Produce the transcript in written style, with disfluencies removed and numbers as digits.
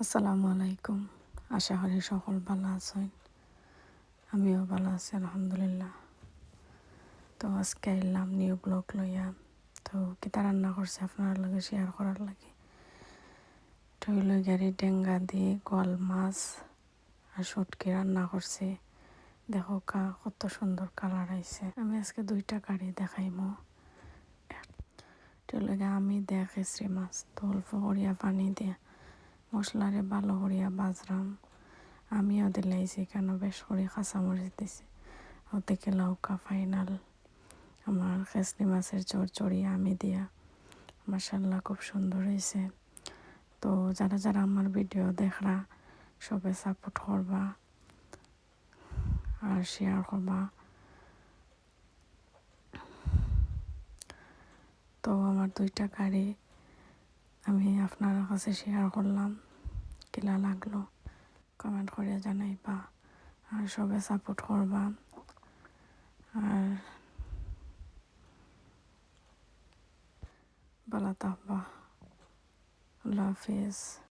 আসসালামু আলাইকুম। আশা করি সকল ভালো আছেন। আমিও ভালো আছি আলহামদুলিল্লাহ। তো আজকে এলাম নিউ ব্লগ লইয়া। তো কিতা রান্না করছে আপনার লগে শেয়ার করার লাগে। টইলই গাড়ি ডেঙ্গা দিয়ে গোয়াল মাছ আর শুটকি রান্না করছে। দেখো কত সুন্দর কালার আইছে। আমি আজকে 2টা কারি দেখাইমো। টইলগে আমি দেখেছি মাছ তো অল্প করিয়া পানি দিয়ে মশলারে ভালো করিয়া বাজরাম। আমিও দিলাইছি কেন বেশ করে কাঁচামরিচ দিছি। ওদিকে লৌকা ফাইনাল আমার খেসলি মাছের চড়চড়ি আমি দিয়া মাশাআল্লাহ খুব সুন্দর হয়েছে। তো যারা যারা আমার ভিডিও দেখরা সবে সাপোর্ট করবা আর শেয়ার করবা। তো আমার 2টা কারি আমি আপনার কাছে শেয়ার করলাম। কিলা লাগলো কমেন্ট করে জানাইবা আর সবে সাপোর্ট করবা। আর ভালো থাকবা। আল্লাহ হাফিজ।